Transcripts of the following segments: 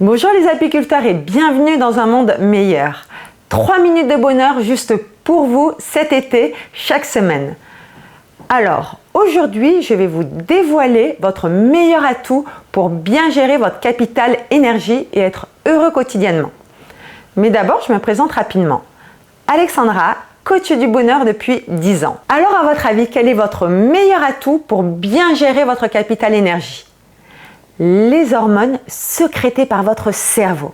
Bonjour les apiculteurs et bienvenue dans un monde meilleur. 3 minutes de bonheur juste pour vous cet été, chaque semaine. Alors, aujourd'hui, je vais vous dévoiler votre meilleur atout pour bien gérer votre capital énergie et être heureux quotidiennement. Mais d'abord, je me présente rapidement. Alexandra, coach du bonheur depuis 10 ans. Alors, à votre avis, quel est votre meilleur atout pour bien gérer votre capital énergie ? Les hormones sécrétées par votre cerveau.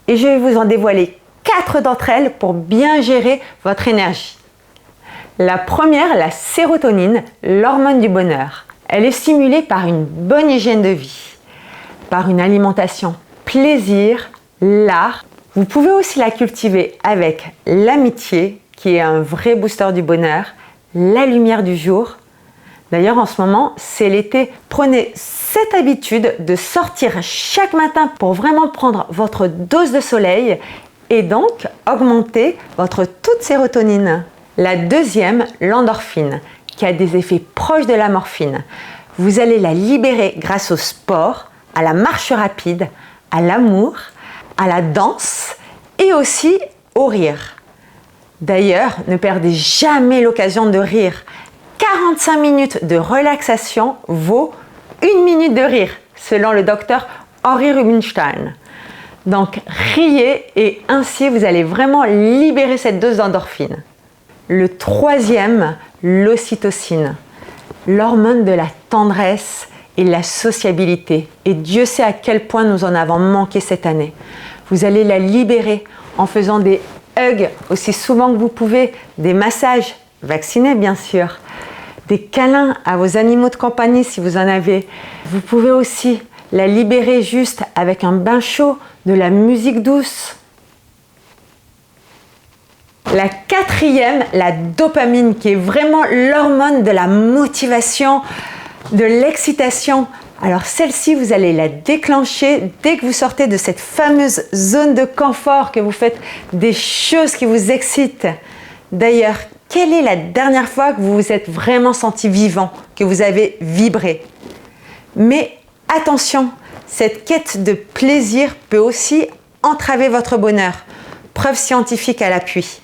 Et je vais vous en dévoiler 4 d'entre elles pour bien gérer votre énergie. La première, la sérotonine, l'hormone du bonheur. Elle est stimulée par une bonne hygiène de vie, par une alimentation plaisir, l'art. Vous pouvez aussi la cultiver avec l'amitié, qui est un vrai booster du bonheur, la lumière du jour. D'ailleurs, en ce moment, c'est l'été. Prenez cette habitude de sortir chaque matin pour vraiment prendre votre dose de soleil et donc augmenter votre taux de sérotonine. La deuxième, l'endorphine, qui a des effets proches de la morphine. Vous allez la libérer grâce au sport, à la marche rapide, à l'amour, à la danse et aussi au rire. D'ailleurs, ne perdez jamais l'occasion de rire. 45 minutes de relaxation vaut 1 minute de rire, selon le docteur Henri Rubinstein. Donc, riez et ainsi vous allez vraiment libérer cette dose d'endorphine. Le troisième, l'ocytocine, l'hormone de la tendresse et la sociabilité. Et Dieu sait à quel point nous en avons manqué cette année. Vous allez la libérer en faisant des hugs aussi souvent que vous pouvez, des massages, vaccinés bien sûr, des câlins à vos animaux de compagnie si vous en avez. Vous pouvez aussi la libérer juste avec un bain chaud, de la musique douce. La quatrième, la dopamine, qui est vraiment l'hormone de la motivation, de l'excitation. Alors celle-ci, vous allez la déclencher dès que vous sortez de cette fameuse zone de confort, que vous faites des choses qui vous excitent. D'ailleurs, quelle est la dernière fois que vous vous êtes vraiment senti vivant, que vous avez vibré? Mais attention, cette quête de plaisir peut aussi entraver votre bonheur. Preuve scientifique à l'appui.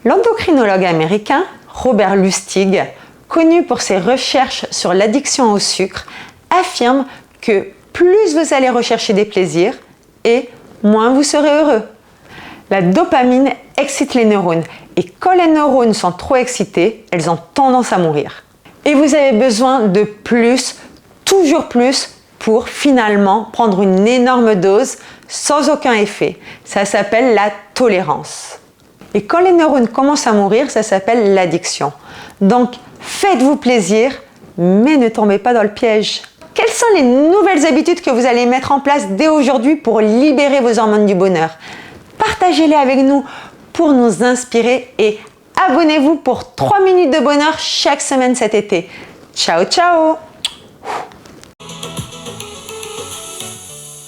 L'endocrinologue américain Robert Lustig, connu pour ses recherches sur l'addiction au sucre, affirme que plus vous allez rechercher des plaisirs et moins vous serez heureux. La dopamine excite les neurones et quand les neurones sont trop excités, elles ont tendance à mourir. Et vous avez besoin de plus, toujours plus, pour finalement prendre une énorme dose sans aucun effet. Ça s'appelle la tolérance. Et quand les neurones commencent à mourir, ça s'appelle l'addiction. Donc, faites-vous plaisir, mais ne tombez pas dans le piège. Quelles sont les nouvelles habitudes que vous allez mettre en place dès aujourd'hui pour libérer vos hormones du bonheur? Partagez-les avec nous pour nous inspirer et abonnez-vous pour 3 minutes de bonheur chaque semaine cet été. Ciao, ciao!